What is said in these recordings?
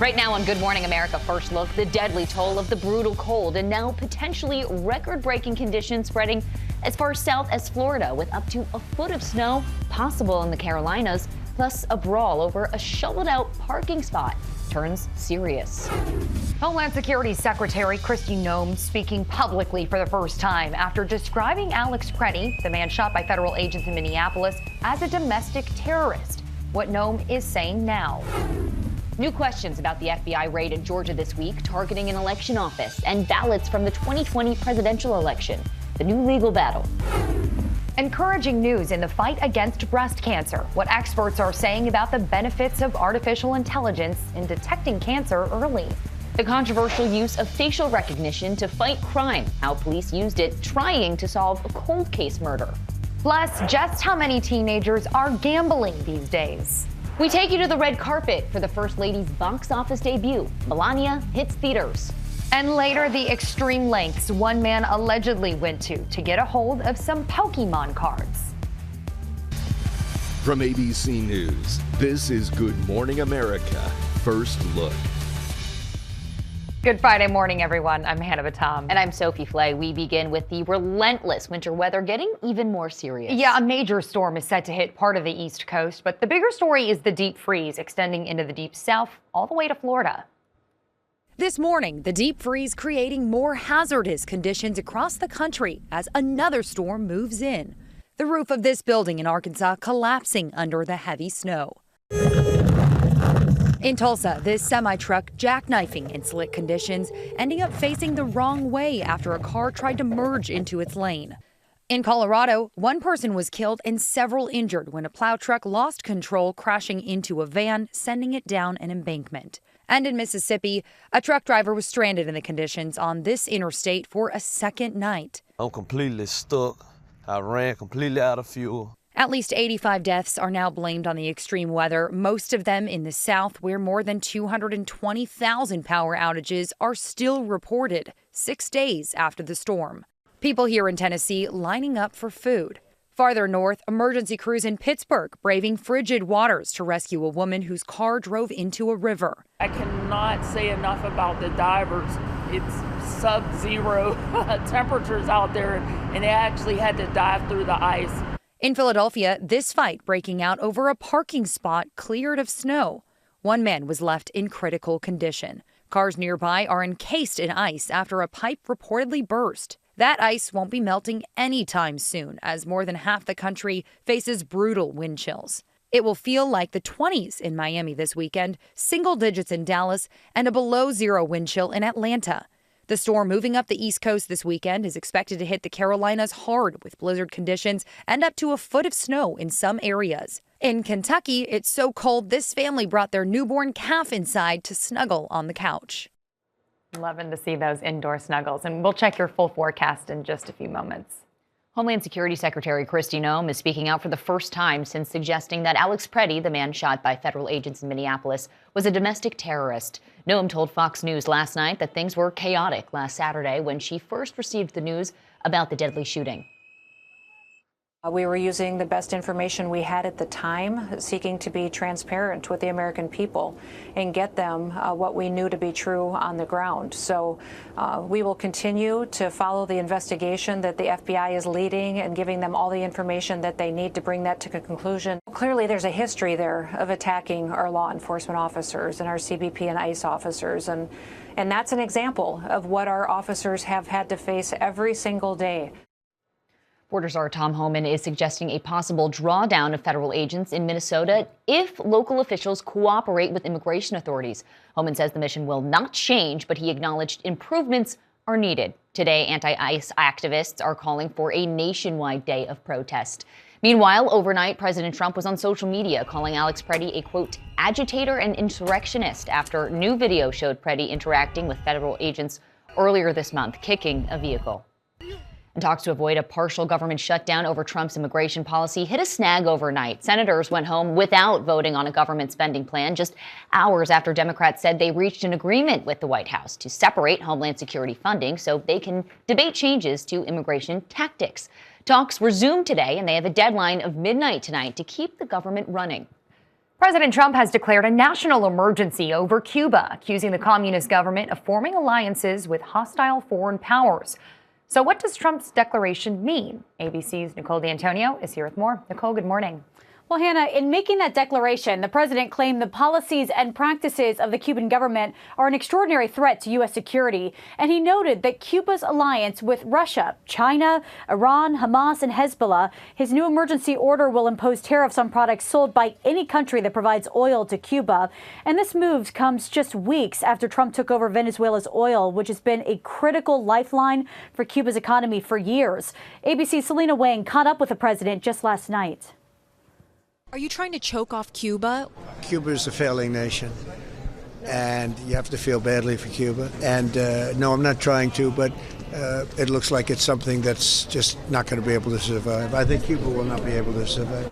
Right now on Good Morning America First Look, the deadly toll of the brutal cold and now potentially record-breaking conditions spreading as far south as Florida, with up to a foot of snow possible in the Carolinas, plus a brawl over a shoveled-out parking spot turns serious. Homeland Security Secretary Noem speaking publicly for the first time after describing Alex Preddy, the man shot by federal agents in Minneapolis, as a domestic terrorist. What Noem is saying now. New questions about the FBI raid in Georgia this week, targeting an election office and ballots from the 2020 presidential election. The new legal battle. Encouraging news in the fight against breast cancer. What experts are saying about the benefits of artificial intelligence in detecting cancer early. The controversial use of facial recognition to fight crime. How police used it trying to solve a cold case murder. Plus, just how many teenagers are gambling these days. We take you to the red carpet for the First Lady's box office debut. Melania hits theaters. And later, the extreme lengths one man allegedly went to get a hold of some Pokemon cards. From ABC News, this is Good Morning America First Look. Good Friday morning, everyone. I'm Hannah Batam. And I'm Sophie Flay. We begin with the relentless winter weather getting even more serious. Yeah, a major storm is set to hit part of the East Coast, but the bigger story is the deep freeze extending into the deep south all the way to Florida. This morning, the deep freeze creating more hazardous conditions across the country as another storm moves in. The roof of this building in Arkansas collapsing under the heavy snow. In Tulsa, this semi-truck jackknifing in slick conditions, ending up facing the wrong way after a car tried to merge into its lane. In Colorado, one person was killed and several injured when a plow truck lost control, crashing into a van, sending it down an embankment. And in Mississippi, a truck driver was stranded in the conditions on this interstate for a second night. I'm completely stuck. I ran completely out of fuel. At least 85 deaths are now blamed on the extreme weather, most of them in the South, where more than 220,000 power outages are still reported 6 days after the storm. People here in Tennessee lining up for food. Farther north, emergency crews in Pittsburgh braving frigid waters to rescue a woman whose car drove into a river. I cannot say enough about the divers. It's sub-zero temperatures out there, and they actually had to dive through the ice. In Philadelphia, this fight breaking out over a parking spot cleared of snow. One man was left in critical condition. Cars nearby are encased in ice after a pipe reportedly burst. That ice won't be melting anytime soon, as more than half the country faces brutal wind chills. It will feel like the 20s in Miami this weekend, single digits in Dallas, and a below-zero wind chill in Atlanta. The storm moving up the East Coast this weekend is expected to hit the Carolinas hard with blizzard conditions and up to a foot of snow in some areas. In Kentucky, it's so cold this family brought their newborn calf inside to snuggle on the couch. Loving to see those indoor snuggles, and we'll check your full forecast in just a few moments. Homeland Security Secretary Noem is speaking out for the first time since suggesting that Alex Preddy, the man shot by federal agents in Minneapolis, was a domestic terrorist. Noem told Fox News last night that things were chaotic last Saturday when she first received the news about the deadly shooting. We were using the best information we had at the time, seeking to be transparent with the American people and get them what we knew to be true on the ground. So we will continue to follow the investigation that the FBI is leading and giving them all the information that they need to bring that to a conclusion. Clearly, there's a history there of attacking our law enforcement officers and our CBP and ICE officers. And that's an example of what our officers have had to face every single day. Border Czar Tom Homan is suggesting a possible drawdown of federal agents in Minnesota if local officials cooperate with immigration authorities. Homan says the mission will not change, but he acknowledged improvements are needed. Today, anti-ICE activists are calling for a nationwide day of protest. Meanwhile, overnight, President Trump was on social media calling Alex Preddy a, quote, agitator and insurrectionist after new video showed Preddy interacting with federal agents earlier this month, kicking a vehicle. And talks to avoid a partial government shutdown over Trump's immigration policy hit a snag overnight. Senators went home without voting on a government spending plan just hours after Democrats said they reached an agreement with the White House to separate Homeland Security funding so they can debate changes to immigration tactics. Talks resumed today, and they have a deadline of midnight tonight to keep the government running. President Trump has declared a national emergency over Cuba, accusing the communist government of forming alliances with hostile foreign powers. So what does Trump's declaration mean? ABC's Nicole D'Antonio is here with more. Nicole, good morning. Well, Hannah, in making that declaration, the president claimed the policies and practices of the Cuban government are an extraordinary threat to U.S. security. And he noted that Cuba's alliance with Russia, China, Iran, Hamas, and Hezbollah, his new emergency order will impose tariffs on products sold by any country that provides oil to Cuba. And this move comes just weeks after Trump took over Venezuela's oil, which has been a critical lifeline for Cuba's economy for years. ABC's Selena Wang caught up with the president just last night. Are you trying to choke off Cuba? Cuba is a failing nation, and you have to feel badly for Cuba. And no, I'm not trying to, but it looks like it's something that's just not going to be able to survive. I think Cuba will not be able to survive.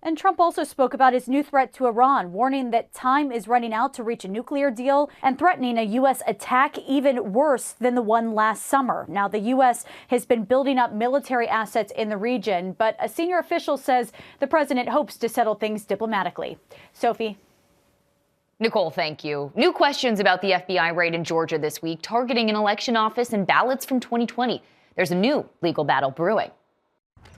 And Trump also spoke about his new threat to Iran, warning that time is running out to reach a nuclear deal and threatening a U.S. attack even worse than the one last summer. Now, the U.S. has been building up military assets in the region, but a senior official says the president hopes to settle things diplomatically. Sophie. Nicole, thank you. New questions about the FBI raid in Georgia this week, targeting an election office and ballots from 2020. There's a new legal battle brewing.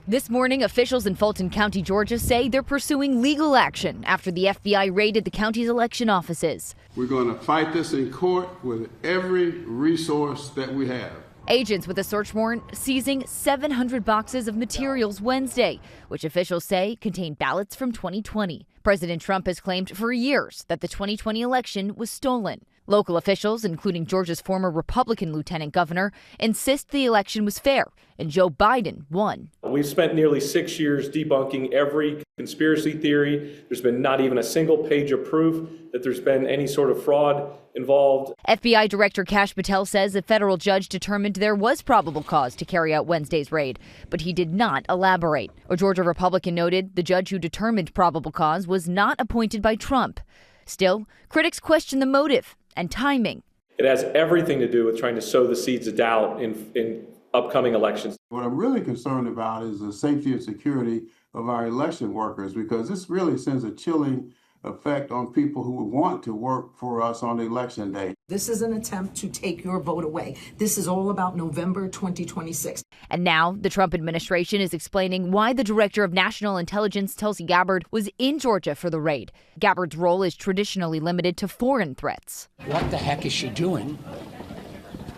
This morning, officials in Fulton County, Georgia, say they're pursuing legal action after the FBI raided the county's election offices. We're going to fight this in court with every resource that we have. Agents with a search warrant seizing 700 boxes of materials Wednesday, which officials say contain ballots from 2020. President Trump has claimed for years that the 2020 election was stolen. Local officials, including Georgia's former Republican lieutenant governor, insist the election was fair and Joe Biden won. We've spent nearly 6 years debunking every conspiracy theory. There's been not even a single page of proof that there's been any sort of fraud involved. FBI Director Kash Patel says a federal judge determined there was probable cause to carry out Wednesday's raid, but he did not elaborate. A Georgia Republican noted the judge who determined probable cause was not appointed by Trump. Still, critics question the motive and timing. It has everything to do with trying to sow the seeds of doubt in upcoming elections. What I'm really concerned about is the safety and security of our election workers, because this really sends a chilling effect on people who want to work for us on election day. This is an attempt to take your vote away. This is all about November 2026. And now the Trump administration is explaining why the director of national intelligence, Tulsi Gabbard, was in Georgia for the raid. Gabbard's role is traditionally limited to foreign threats. What the heck is she doing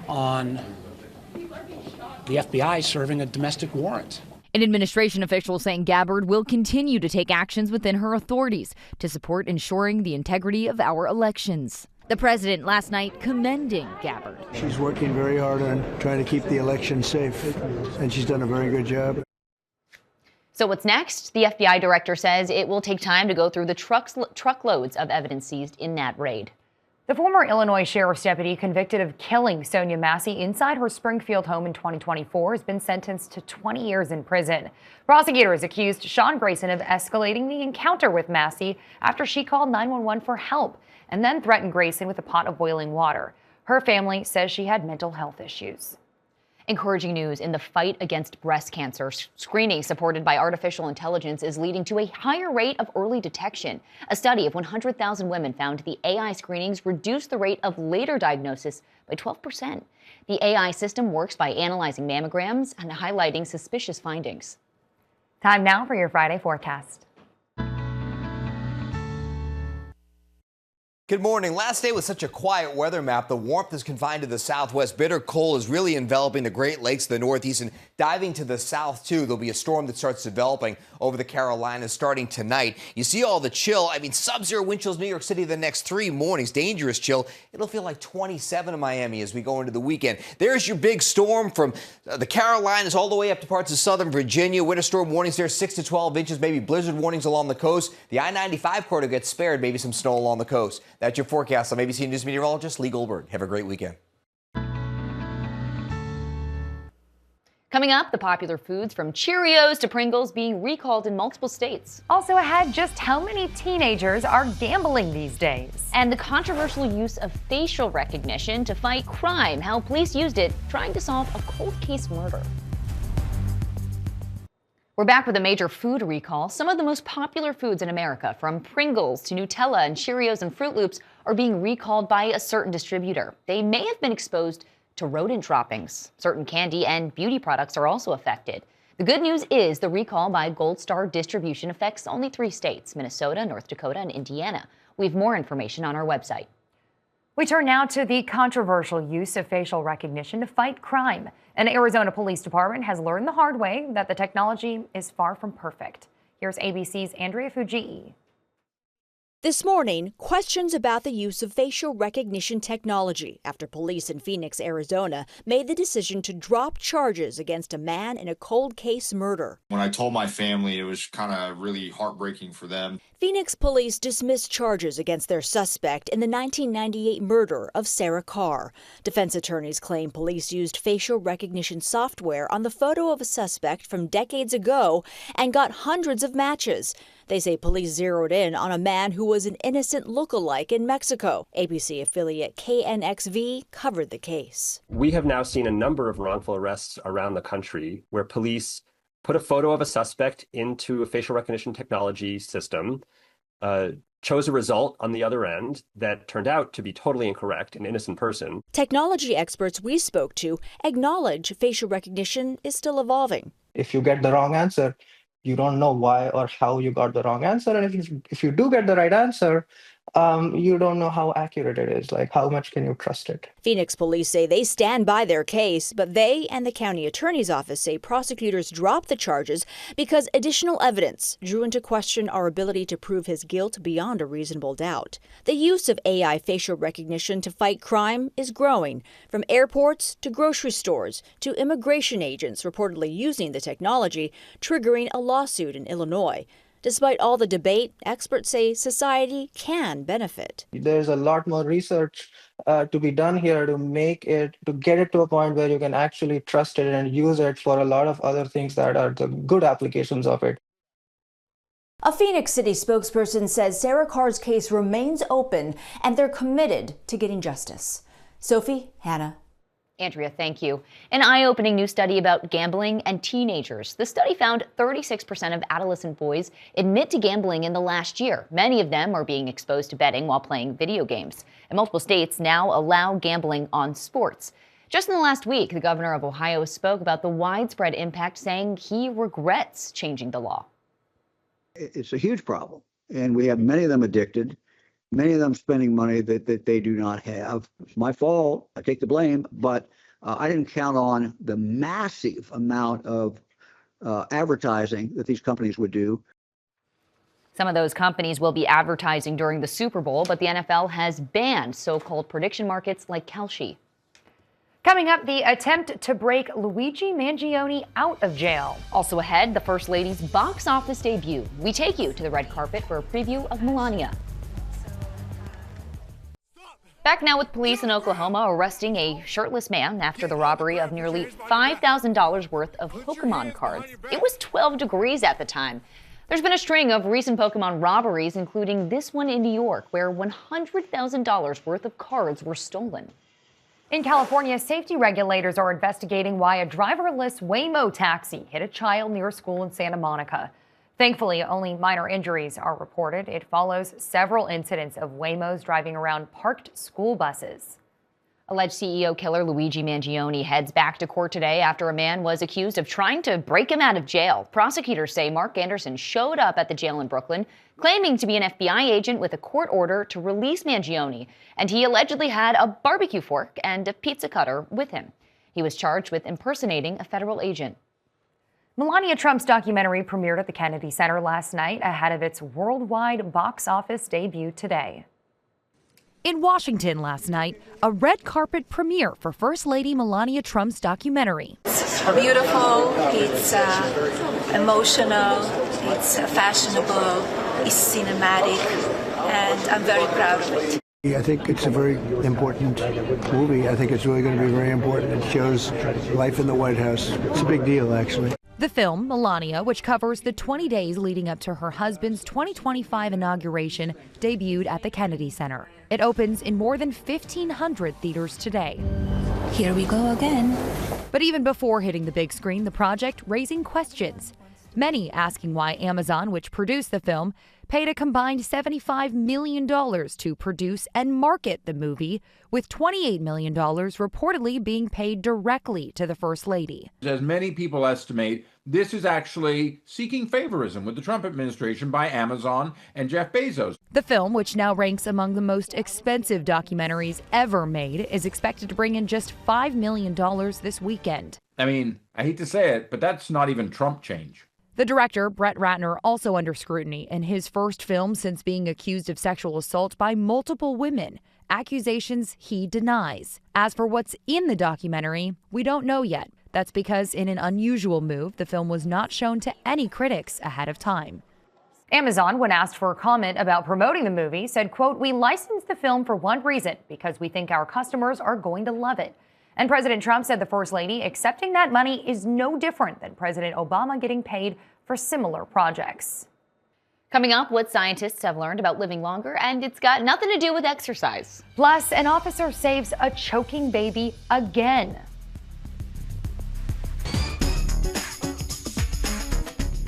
on the FBI serving a domestic warrant? An administration official saying Gabbard will continue to take actions within her authorities to support ensuring the integrity of our elections. The president last night commending Gabbard. She's working very hard on trying to keep the election safe, and she's done a very good job. So what's next? The FBI director says it will take time to go through the truckloads of evidence seized in that raid. The former Illinois sheriff's deputy convicted of killing Sonia Massey inside her Springfield home in 2024 has been sentenced to 20 years in prison. Prosecutors accused Sean Grayson of escalating the encounter with Massey after she called 911 for help and then threatened Grayson with a pot of boiling water. Her family says she had mental health issues. Encouraging news in the fight against breast cancer. Screening supported by artificial intelligence is leading to a higher rate of early detection. A study of 100,000 women found the AI screenings reduced the rate of later diagnosis by 12%. The AI system works by analyzing mammograms and highlighting suspicious findings. Time now for your Friday forecast. Good morning. Last day with such a quiet weather map. The warmth is confined to the southwest. Bitter cold is really enveloping the Great Lakes, the northeast, and diving to the south, too. There'll be a storm that starts developing over the Carolinas starting tonight. You see all the chill. I mean, sub-zero wind chills New York City the next 3 mornings. Dangerous chill. It'll feel like 27 in Miami as we go into the weekend. There's your big storm from the Carolinas all the way up to parts of southern Virginia. Winter storm warnings there, 6 to 12 inches, maybe blizzard warnings along the coast. The I-95 corridor gets spared, maybe some snow along the coast. That's your forecast. I'm ABC News meteorologist Lee Goldberg. Have a great weekend. Coming up, the popular foods from Cheerios to Pringles being recalled in multiple states. Also ahead, just how many teenagers are gambling these days? And the controversial use of facial recognition to fight crime, how police used it trying to solve a cold case murder. We're back with a major food recall. Some of the most popular foods in America, from Pringles to Nutella and Cheerios and Fruit Loops, are being recalled by a certain distributor. They may have been exposed to rodent droppings. Certain candy and beauty products are also affected. The good news is the recall by Gold Star Distribution affects only 3 states, Minnesota, North Dakota, and Indiana. We have more information on our website. We turn now to the controversial use of facial recognition to fight crime. An Arizona Police Department has learned the hard way that the technology is far from perfect. Here's ABC's Andrea Fujii. This morning, questions about the use of facial recognition technology after police in Phoenix, Arizona, made the decision to drop charges against a man in a cold case murder. When I told my family, it was kind of really heartbreaking for them. Phoenix police dismissed charges against their suspect in the 1998 murder of Sarah Carr. Defense attorneys claim police used facial recognition software on the photo of a suspect from decades ago and got hundreds of matches. They say police zeroed in on a man who was an innocent lookalike in Mexico. ABC affiliate KNXV covered the case. We have now seen a number of wrongful arrests around the country where police put a photo of a suspect into a facial recognition technology system, chose a result on the other end that turned out to be totally incorrect, an innocent person. Technology experts we spoke to acknowledge facial recognition is still evolving. If you get the wrong answer, you don't know why or how you got the wrong answer. And if you do get the right answer, you don't know how accurate it is. Like, how much can you trust it? Phoenix police say they stand by their case, but they and the county attorney's office say prosecutors dropped the charges because additional evidence drew into question our ability to prove his guilt beyond a reasonable doubt. The use of AI facial recognition to fight crime is growing, from airports to grocery stores to immigration agents reportedly using the technology, triggering a lawsuit in Illinois. Despite all the debate, experts say society can benefit. There's a lot more research to be done here to get it to a point where you can actually trust it and use it for a lot of other things that are the good applications of it. A Phoenix City spokesperson says Sarah Carr's case remains open and they're committed to getting justice. Sophie, Hannah. Andrea, thank you. An eye-opening new study about gambling and teenagers. The study found 36% of adolescent boys admit to gambling in the last year. Many of them are being exposed to betting while playing video games. And multiple states now allow gambling on sports. Just in the last week, the governor of Ohio spoke about the widespread impact, saying he regrets changing the law. It's a huge problem, and we have many of them addicted. Many of them spending money that they do not have. It's my fault. I take the blame, but I didn't count on the massive amount of advertising that these companies would do. Some of those companies will be advertising during the Super Bowl, but the NFL has banned so-called prediction markets like Kalshi. Coming up, the attempt to break Luigi Mangione out of jail. Also ahead, the First Lady's box office debut. We take you to the red carpet for a preview of Melania. Back now with police in Oklahoma arresting a shirtless man after the robbery of nearly $5,000 worth of Pokemon cards. It was 12 degrees at the time. There's been a string of recent Pokemon robberies, including this one in New York, where $100,000 worth of cards were stolen. In California, safety regulators are investigating why a driverless Waymo taxi hit a child near a school in Santa Monica. Thankfully, only minor injuries are reported. It follows several incidents of Waymos driving around parked school buses. Alleged CEO killer Luigi Mangione heads back to court today after a man was accused of trying to break him out of jail. Prosecutors say Mark Anderson showed up at the jail in Brooklyn, claiming to be an FBI agent with a court order to release Mangione, and he allegedly had a barbecue fork and a pizza cutter with him. He was charged with impersonating a federal agent. Melania Trump's documentary premiered at the Kennedy Center last night ahead of its worldwide box office debut today. In Washington last night, a red carpet premiere for First Lady Melania Trump's documentary. It's beautiful, it's emotional, it's fashionable, it's cinematic, and I'm very proud of it. I think it's a very important movie. I think it's really going to be very important. It shows life in the White House. It's a big deal, actually. The film, Melania, which covers the 20 days leading up to her husband's 2025 inauguration, debuted at the Kennedy Center. It opens in more than 1,500 theaters today. Here we go again. But even before hitting the big screen, the project raising questions. Many asking why Amazon, which produced the film, paid a combined $75 million to produce and market the movie, with $28 million reportedly being paid directly to the First Lady. As many people estimate, this is actually seeking favorism with the Trump administration by Amazon and Jeff Bezos. The film, which now ranks among the most expensive documentaries ever made, is expected to bring in just $5 million this weekend. I mean, I hate to say it, but that's not even Trump change. The director, Brett Ratner, also under scrutiny in his first film since being accused of sexual assault by multiple women, accusations he denies. As for what's in the documentary, we don't know yet. That's because in an unusual move, the film was not shown to any critics ahead of time. Amazon, when asked for a comment about promoting the movie, said, quote, "We licensed the film for one reason, because we think our customers are going to love it." And President Trump said the First Lady accepting that money is no different than President Obama getting paid for similar projects. Coming up, what scientists have learned about living longer, and it's got nothing to do with exercise. Plus, an officer saves a choking baby again.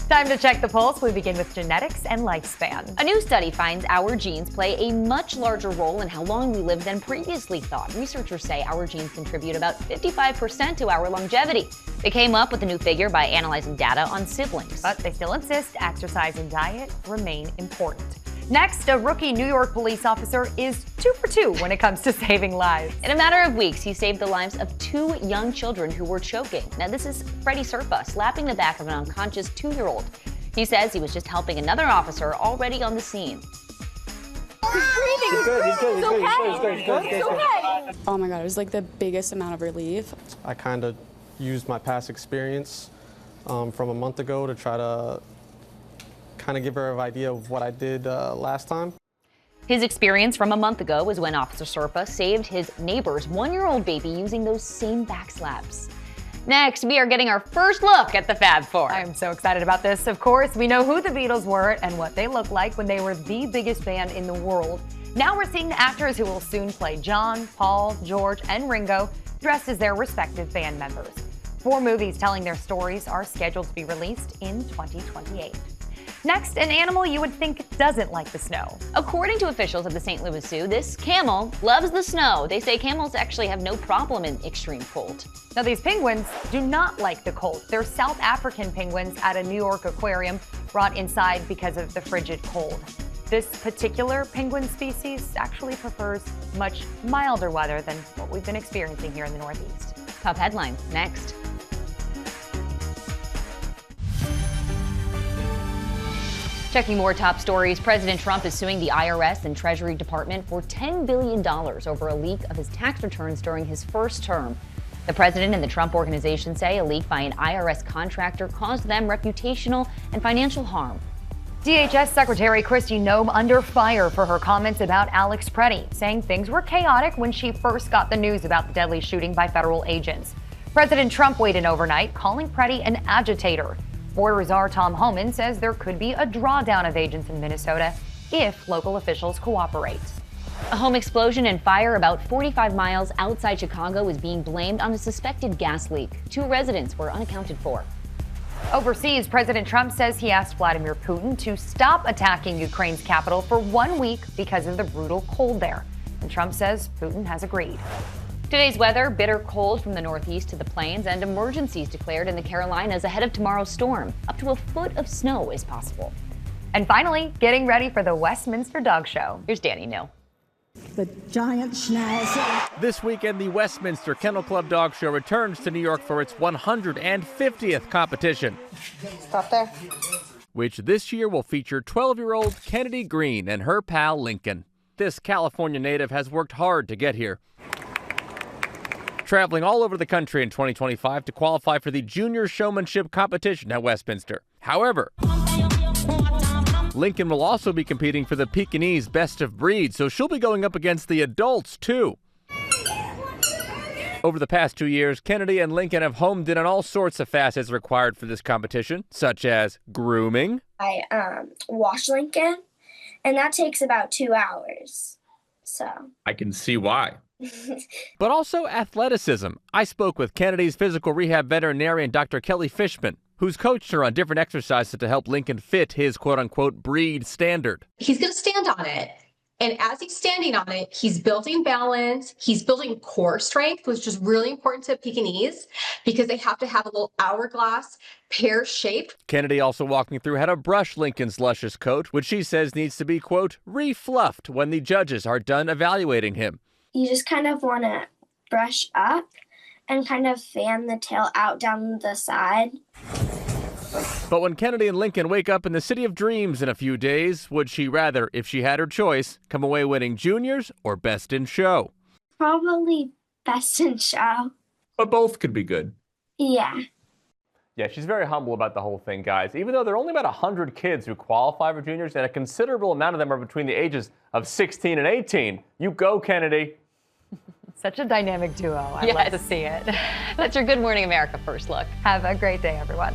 Time to check the pulse. We begin with genetics and lifespan. A new study finds our genes play a much larger role in how long we live than previously thought. Researchers say our genes contribute about 55% to our longevity. They came up with a new figure by analyzing data on siblings. But they still insist exercise and diet remain important. Next, a rookie New York police officer is 2 for 2 when it comes to saving lives. In a matter of weeks, he saved the lives of 2 young children who were choking. Now, this is Freddie Serpa slapping the back of an unconscious 2-year-old. He says he was just helping another officer already on the scene. He's breathing. He's good. He's good. He's good. He's good. He's okay. Oh my God, it was like the biggest amount of relief. I kind of used my past experience from a month ago to try to kind of give her an idea of what I did last time. His experience from a month ago was when Officer Serpa saved his neighbor's 1-year-old baby using those same back slaps. Next, we are getting our first look at the Fab Four. I am so excited about this. Of course, we know who the Beatles were and what they looked like when they were the biggest band in the world. Now we're seeing the actors who will soon play John, Paul, George, and Ringo dressed as their respective band members. 4 movies telling their stories are scheduled to be released in 2028. Next, an animal you would think doesn't like the snow. According to officials at the St. Louis Zoo, this camel loves the snow. They say camels actually have no problem in extreme cold. Now, these penguins do not like the cold. They're South African penguins at a New York aquarium brought inside because of the frigid cold. This particular penguin species actually prefers much milder weather than what we've been experiencing here in the Northeast. Top headlines next. Checking more top stories, President Trump is suing the IRS and Treasury Department for $10 billion over a leak of his tax returns during his first term. The president and the Trump Organization say a leak by an IRS contractor caused them reputational and financial harm. DHS Secretary Kristi Noem under fire for her comments about Alex Preddy, saying things were chaotic when she first got the news about the deadly shooting by federal agents. President Trump weighed in overnight, calling Preddy an agitator. Border Czar Tom Homan says there could be a drawdown of agents in Minnesota if local officials cooperate. A home explosion and fire about 45 miles outside Chicago is being blamed on a suspected gas leak. 2 residents were unaccounted for. Overseas, President Trump says he asked Vladimir Putin to stop attacking Ukraine's capital for 1 week because of the brutal cold there. And Trump says Putin has agreed. Today's weather, bitter cold from the northeast to the plains, and emergencies declared in the Carolinas ahead of tomorrow's storm. Up to a foot of snow is possible. And finally, getting ready for the Westminster Dog Show. Here's Danny New. The giant schnauzer. This weekend, the Westminster Kennel Club Dog Show returns to New York for its 150th competition. Stop there. Which this year will feature 12-year-old Kennedy Green and her pal Lincoln. This California native has worked hard to get here, traveling all over the country in 2025 to qualify for the junior showmanship competition at Westminster. However, Lincoln will also be competing for the Pekingese Best of Breed, so she'll be going up against the adults, too. Over the past 2 years, Kennedy and Lincoln have homed in on all sorts of facets required for this competition, such as grooming. I wash Lincoln, and that takes about 2 hours, so. I can see why. But also athleticism. I spoke with Kennedy's physical rehab veterinarian, Dr. Kelly Fishman. who's coached her on different exercises to help Lincoln fit his quote-unquote breed standard. He's going to stand on it. And as he's standing on it, he's building balance. He's building core strength, which is really important to Pekingese because they have to have a little hourglass, pear-shaped. Kennedy also walking through how to brush Lincoln's luscious coat, which she says needs to be, quote, refluffed when the judges are done evaluating him. You just kind of want to brush up and kind of fan the tail out down the side. But when Kennedy and Lincoln wake up in the city of dreams in a few days, would she rather, if she had her choice, come away winning juniors or best in show? Probably best in show. But both could be good. Yeah. Yeah, she's very humble about the whole thing, guys. Even though there are only about 100 kids who qualify for juniors, and a considerable amount of them are between the ages of 16 and 18. You go, Kennedy. Such a dynamic duo. I'd love to see it. That's your Good Morning America First Look. Have a great day, everyone.